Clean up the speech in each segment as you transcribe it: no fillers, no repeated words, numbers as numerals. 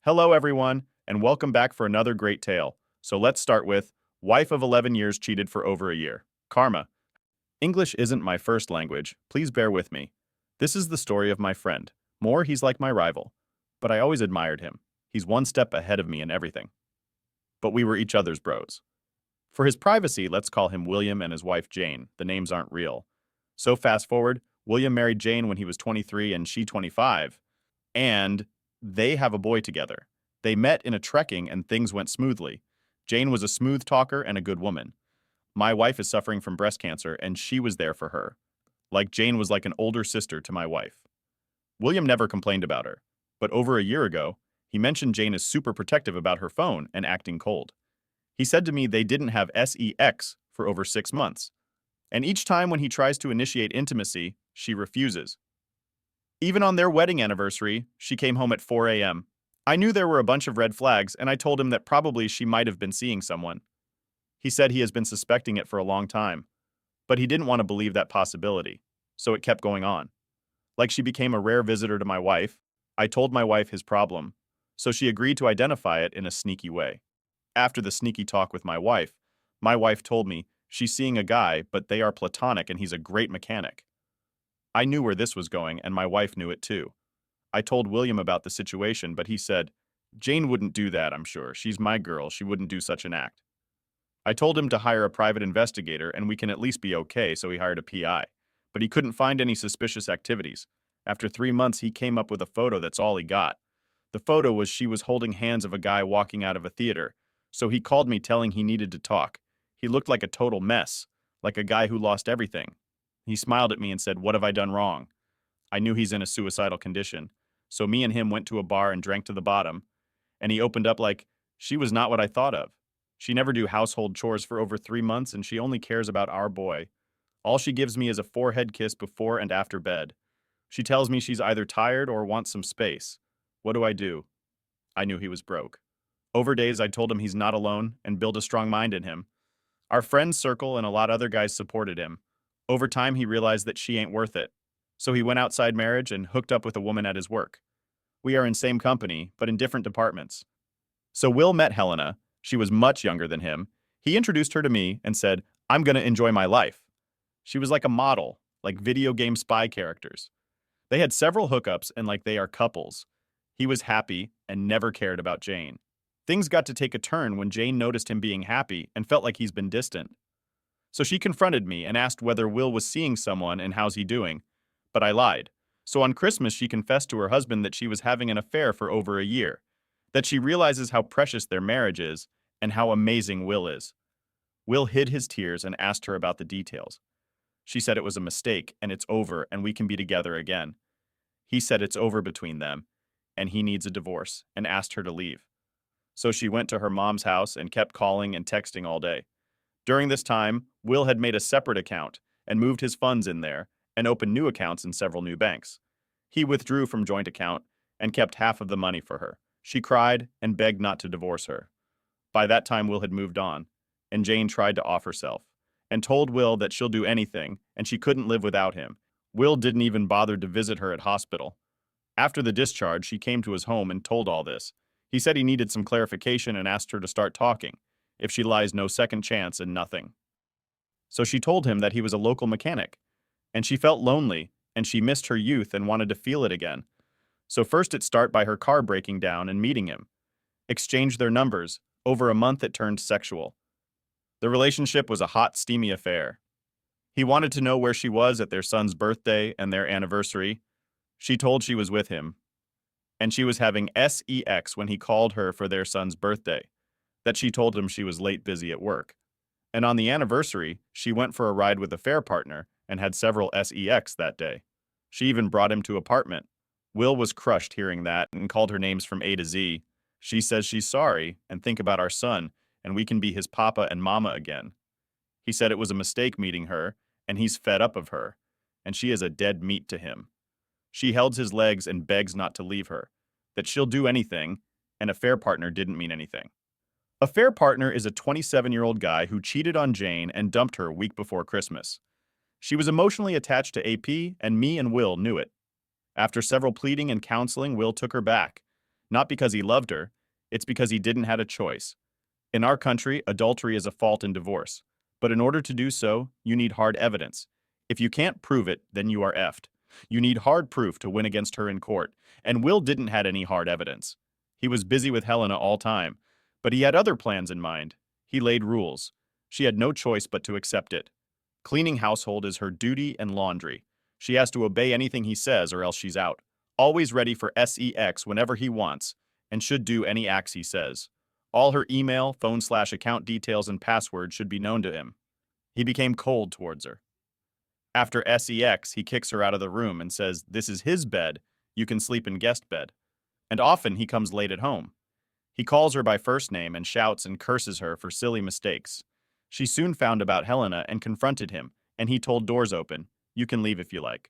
Hello, everyone, and welcome back for another great tale. So let's start with wife of 11 years cheated for over a year. Karma. English isn't my first language. Please bear with me. This is the story of my friend. More, he's like my rival. But I always admired him. He's one step ahead of me in everything. But we were each other's bros. For his privacy, let's call him William and his wife Jane. The names aren't real. So fast forward, William married Jane when he was 23 and she 25. And they have a boy together. They met in a trekking and things went smoothly. Jane was a smooth talker and a good woman. My wife is suffering from breast cancer and she was there for her. Like Jane was like an older sister to my wife. William never complained about her. But over a year ago, he mentioned Jane is super protective about her phone and acting cold. He said to me they didn't have sex for over 6 months. And each time when he tries to initiate intimacy, she refuses. Even on their wedding anniversary, she came home at 4 a.m. I knew there were a bunch of red flags, and I told him that probably she might have been seeing someone. He said he has been suspecting it for a long time, but he didn't want to believe that possibility, so it kept going on. Like she became a rare visitor to my wife, I told my wife his problem, so she agreed to identify it in a sneaky way. After the sneaky talk with my wife told me she's seeing a guy, but they are platonic and he's a great mechanic. I knew where this was going, and my wife knew it too. I told William about the situation, but he said, Jane wouldn't do that, I'm sure. She's my girl. She wouldn't do such an act. I told him to hire a private investigator and we can at least be okay, so he hired a PI. But he couldn't find any suspicious activities. After 3 months, he came up with a photo that's all he got. The photo was she was holding hands of a guy walking out of a theater. So he called me telling he needed to talk. He looked like a total mess, like a guy who lost everything. He smiled at me and said, "What have I done wrong?" I knew he's in a suicidal condition. So me and him went to a bar and drank to the bottom. And he opened up like, she was not what I thought of. She never do household chores for over 3 months and she only cares about our boy. All she gives me is a forehead kiss before and after bed. She tells me she's either tired or wants some space. What do I do? I knew he was broke. Over days, I told him he's not alone and build a strong mind in him. Our friends circle and a lot other guys supported him. Over time, he realized that she ain't worth it. So he went outside marriage and hooked up with a woman at his work. We are in same company, but in different departments. So Will met Helena. She was much younger than him. He introduced her to me and said, I'm gonna enjoy my life. She was like a model, like video game spy characters. They had several hookups and like they are couples. He was happy and never cared about Jane. Things got to take a turn when Jane noticed him being happy and felt like he's been distant. So she confronted me and asked whether Will was seeing someone and how's he doing. But I lied. So on Christmas, she confessed to her husband that she was having an affair for over a year, that she realizes how precious their marriage is and how amazing Will is. Will hid his tears and asked her about the details. She said it was a mistake and it's over and we can be together again. He said it's over between them and he needs a divorce and asked her to leave. So she went to her mom's house and kept calling and texting all day. During this time, Will had made a separate account and moved his funds in there and opened new accounts in several new banks. He withdrew from joint account and kept half of the money for her. She cried and begged not to divorce her. By that time, Will had moved on, and Jane tried to off herself and told Will that she'll do anything and she couldn't live without him. Will didn't even bother to visit her at hospital. After the discharge, she came to his home and told all this. He said he needed some clarification and asked her to start talking. If she lies, no second chance and nothing. So she told him that he was a local mechanic, and she felt lonely, and she missed her youth and wanted to feel it again. So first it started by her car breaking down and meeting him. Exchanged their numbers. Over a month it turned sexual. The relationship was a hot, steamy affair. He wanted to know where she was at their son's birthday and their anniversary. She told she was with him, and she was having sex when he called her for their son's birthday, that she told him she was late busy at work. And on the anniversary, she went for a ride with a fair partner and had several sex that day. She even brought him to apartment. Will was crushed hearing that and called her names from A to Z. She says she's sorry and think about our son and we can be his papa and mama again. He said it was a mistake meeting her and he's fed up of her, and she is a dead meat to him. She held his legs and begs not to leave her, that she'll do anything, and a fair partner didn't mean anything. A fair partner is a 27-year-old guy who cheated on Jane and dumped her week before Christmas. She was emotionally attached to AP, and me and Will knew it. After several pleading and counseling, Will took her back. Not because he loved her, it's because he didn't have a choice. In our country, adultery is a fault in divorce. But in order to do so, you need hard evidence. If you can't prove it, then you are effed. You need hard proof to win against her in court, and Will didn't had any hard evidence. He was busy with Helena all time, but he had other plans in mind. He laid rules. She had no choice but to accept it. Cleaning household is her duty and laundry. She has to obey anything he says or else she's out. Always ready for sex whenever he wants, and should do any acts he says. All her email, phone/account details, and passwords should be known to him. He became cold towards her. After sex, he kicks her out of the room and says, "This is his bed. You can sleep in guest bed." And often he comes late at home. He calls her by first name and shouts and curses her for silly mistakes. She soon found about Helena and confronted him, and he told doors open, "You can leave if you like."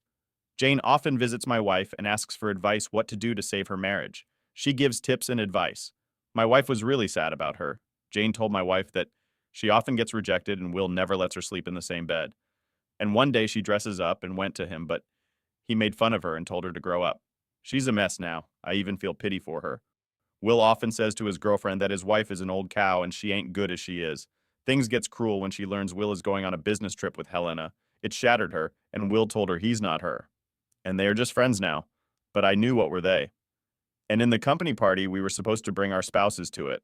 Jane often visits my wife and asks for advice what to do to save her marriage. She gives tips and advice. My wife was really sad about her. Jane told my wife that she often gets rejected and Will never lets her sleep in the same bed. And one day she dresses up and went to him, but he made fun of her and told her to grow up. She's a mess now. I even feel pity for her. Will often says to his girlfriend that his wife is an old cow and she ain't good as she is. Things gets cruel when she learns Will is going on a business trip with Helena. It shattered her, and Will told her he's not her. And they are just friends now. But I knew what were they. And in the company party, we were supposed to bring our spouses to it.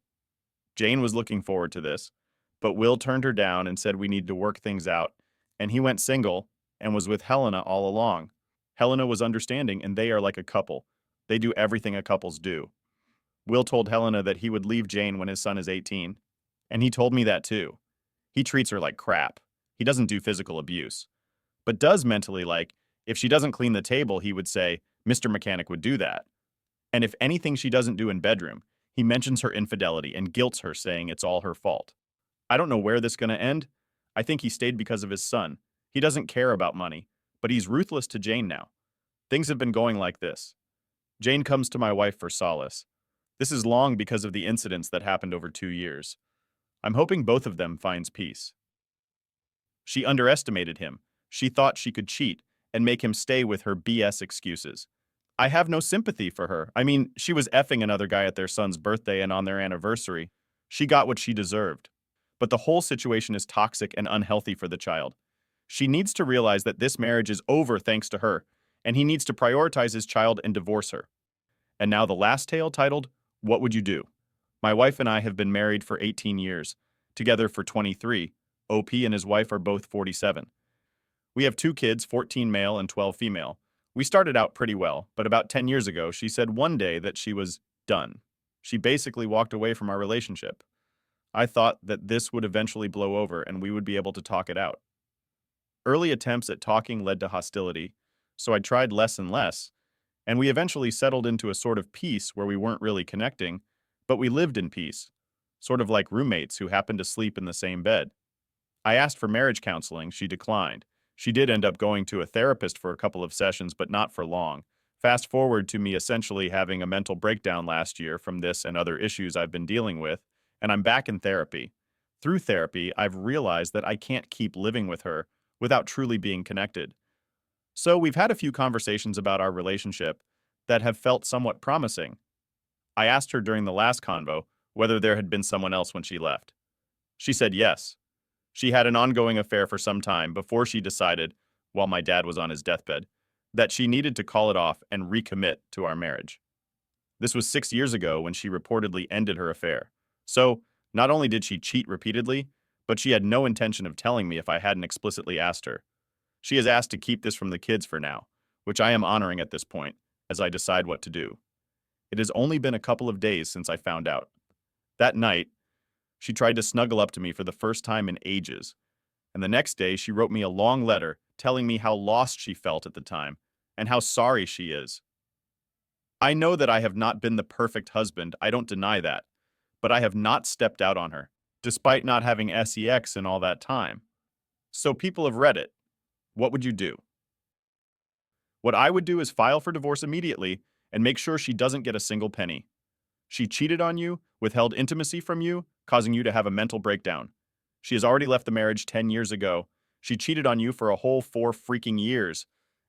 Jane was looking forward to this, but Will turned her down and said we need to work things out, and he went single and was with Helena all along. Helena was understanding, and they are like a couple. They do everything a couples do. Will told Helena that he would leave Jane when his son is 18, and he told me that too. He treats her like crap. He doesn't do physical abuse, but does mentally, like, if she doesn't clean the table, he would say, "Mr. Mechanic would do that." And if anything she doesn't do in bedroom, he mentions her infidelity and guilts her, saying it's all her fault. I don't know where this is going to end. I think he stayed because of his son. He doesn't care about money, but he's ruthless to Jane now. Things have been going like this. Jane comes to my wife for solace. This is long because of the incidents that happened over 2 years. I'm hoping both of them finds peace. She underestimated him. She thought she could cheat and make him stay with her BS excuses. I have no sympathy for her. I mean, she was effing another guy at their son's birthday and on their anniversary. She got what she deserved. But the whole situation is toxic and unhealthy for the child. She needs to realize that this marriage is over thanks to her, and he needs to prioritize his child and divorce her. And now the last tale, titled, "What Would You Do?" My wife and I have been married for 18 years, together for 23. OP and his wife are both 47. We have 2 kids, 14 male and 12 female. We started out pretty well, but about 10 years ago, she said one day that she was done. She basically walked away from our relationship. I thought that this would eventually blow over and we would be able to talk it out. Early attempts at talking led to hostility, so I tried less and less, and we eventually settled into a sort of peace where we weren't really connecting, but we lived in peace, sort of like roommates who happened to sleep in the same bed. I asked for marriage counseling, she declined. She did end up going to a therapist for a couple of sessions, but not for long. Fast forward to me essentially having a mental breakdown last year from this and other issues I've been dealing with, and I'm back in therapy. Through therapy, I've realized that I can't keep living with her without truly being connected. So we've had a few conversations about our relationship that have felt somewhat promising. I asked her during the last convo whether there had been someone else when she left. She said yes. She had an ongoing affair for some time before she decided, while my dad was on his deathbed, that she needed to call it off and recommit to our marriage. This was 6 years ago when she reportedly ended her affair. So, not only did she cheat repeatedly, but she had no intention of telling me if I hadn't explicitly asked her. She has asked to keep this from the kids for now, which I am honoring at this point, as I decide what to do. It has only been a couple of days since I found out. That night, she tried to snuggle up to me for the first time in ages, and the next day she wrote me a long letter telling me how lost she felt at the time and how sorry she is. I know that I have not been the perfect husband, I don't deny that, but I have not stepped out on her, despite not having sex in all that time. So people have read it. What would you do? What I would do is file for divorce immediately and make sure she doesn't get a single penny. She cheated on you, withheld intimacy from you, causing you to have a mental breakdown. She has already left the marriage 10 years ago. She cheated on you for a whole 4 freaking years.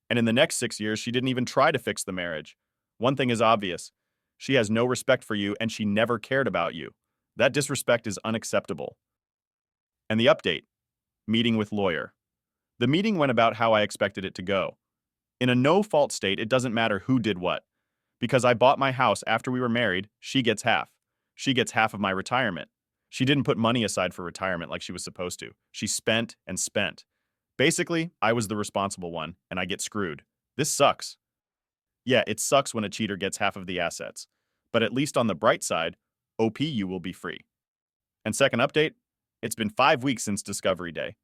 And in the next 6 years, she didn't even try to fix the marriage. One thing is obvious. She has no respect for you and she never cared about you. That disrespect is unacceptable. And the update, meeting with lawyer. The meeting went about how I expected it to go. In a no-fault state, it doesn't matter who did what. Because I bought my house after we were married, she gets half. She gets half of my retirement. She didn't put money aside for retirement like she was supposed to. She spent and spent. Basically, I was the responsible one, and I get screwed. This sucks. Yeah, it sucks when a cheater gets half of the assets. But at least on the bright side, OPU will be free. And second update, it's been 5 weeks since Discovery Day.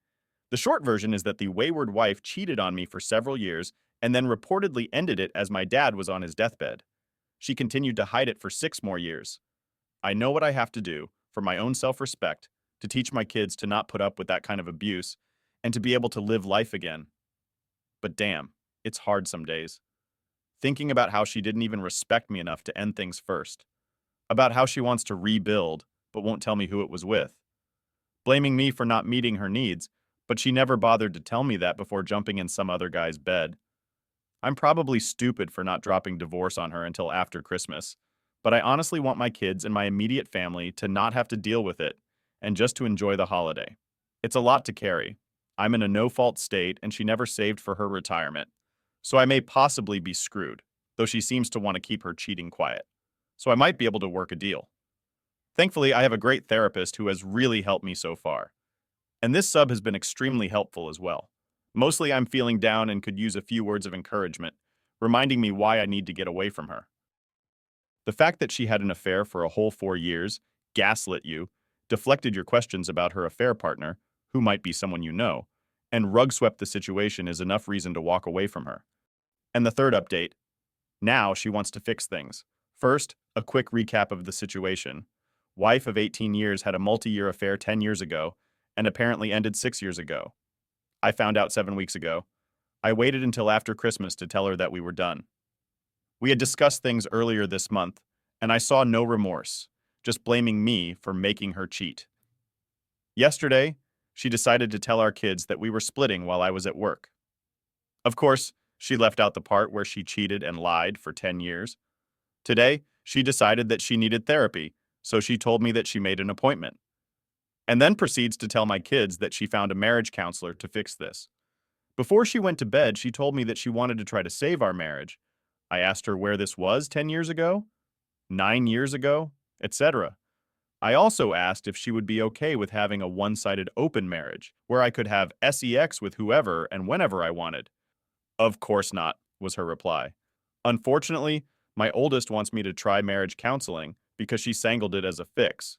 The short version is that the wayward wife cheated on me for several years and then reportedly ended it as my dad was on his deathbed. She continued to hide it for 6 more years. I know what I have to do, for my own self-respect, to teach my kids to not put up with that kind of abuse and to be able to live life again. But damn, it's hard some days. Thinking about how she didn't even respect me enough to end things first. About how she wants to rebuild, but won't tell me who it was with. Blaming me for not meeting her needs, but she never bothered to tell me that before jumping in some other guy's bed. I'm probably stupid for not dropping divorce on her until after Christmas, but I honestly want my kids and my immediate family to not have to deal with it and just to enjoy the holiday. It's a lot to carry. I'm in a no-fault state and she never saved for her retirement, so I may possibly be screwed, though she seems to want to keep her cheating quiet. So I might be able to work a deal. Thankfully, I have a great therapist who has really helped me so far. And this sub has been extremely helpful as well. Mostly I'm feeling down and could use a few words of encouragement, reminding me why I need to get away from her. The fact that she had an affair for a whole 4 years, gaslit you, deflected your questions about her affair partner, who might be someone you know, and rug-swept the situation is enough reason to walk away from her. And the third update, now she wants to fix things. First, a quick recap of the situation. Wife of 18 years had a multi-year affair 10 years ago, and apparently ended 6 years ago. I found out 7 weeks ago. I waited until after Christmas to tell her that we were done. We had discussed things earlier this month, and I saw no remorse, just blaming me for making her cheat. Yesterday, she decided to tell our kids that we were splitting while I was at work. Of course, she left out the part where she cheated and lied for 10 years. Today, she decided that she needed therapy, so she told me that she made an appointment. And then proceeds to tell my kids that she found a marriage counselor to fix this. Before she went to bed, she told me that she wanted to try to save our marriage. I asked her where this was 10 years ago, 9 years ago, etc. I also asked if she would be okay with having a one-sided open marriage, where I could have sex with whoever and whenever I wanted. Of course not, was her reply. Unfortunately, my oldest wants me to try marriage counseling because she sangled it as a fix.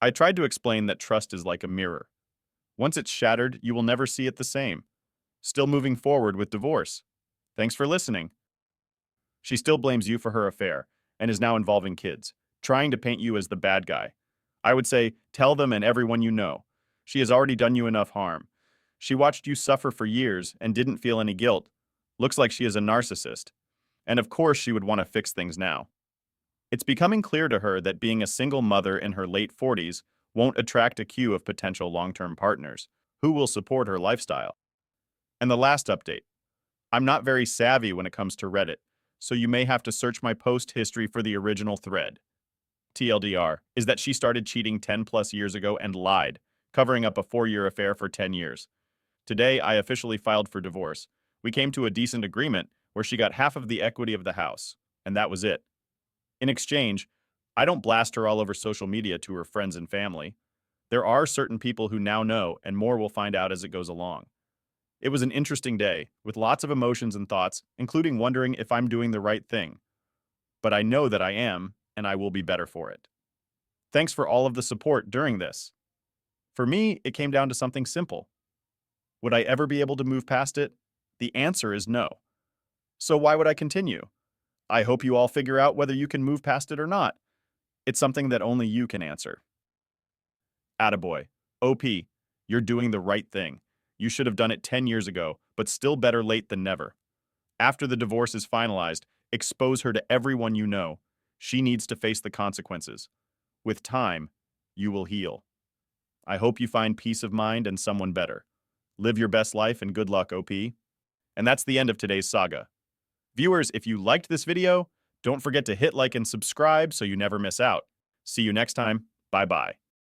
I tried to explain that trust is like a mirror. Once it's shattered, you will never see it the same. Still moving forward with divorce. Thanks for listening. She still blames you for her affair and is now involving kids, trying to paint you as the bad guy. I would say, tell them and everyone you know. She has already done you enough harm. She watched you suffer for years and didn't feel any guilt. Looks like she is a narcissist. And of course she would want to fix things now. It's becoming clear to her that being a single mother in her late 40s won't attract a queue of potential long-term partners who will support her lifestyle. And the last update. I'm not very savvy when it comes to Reddit, so you may have to search my post history for the original thread. TLDR is that she started cheating 10 plus years ago and lied, covering up a 4-year affair for 10 years. Today, I officially filed for divorce. We came to a decent agreement where she got half of the equity of the house, and that was it. In exchange, I don't blast her all over social media to her friends and family. There are certain people who now know, and more will find out as it goes along. It was an interesting day, with lots of emotions and thoughts, including wondering if I'm doing the right thing. But I know that I am, and I will be better for it. Thanks for all of the support during this. For me, it came down to something simple. Would I ever be able to move past it? The answer is no. So why would I continue? I hope you all figure out whether you can move past it or not. It's something that only you can answer. Attaboy. OP, you're doing the right thing. You should have done it 10 years ago, but still better late than never. After the divorce is finalized, expose her to everyone you know. She needs to face the consequences. With time, you will heal. I hope you find peace of mind and someone better. Live your best life and good luck, OP. And that's the end of today's saga. Viewers, if you liked this video, Don't forget to hit like and subscribe so you never miss out. See you next time. Bye bye.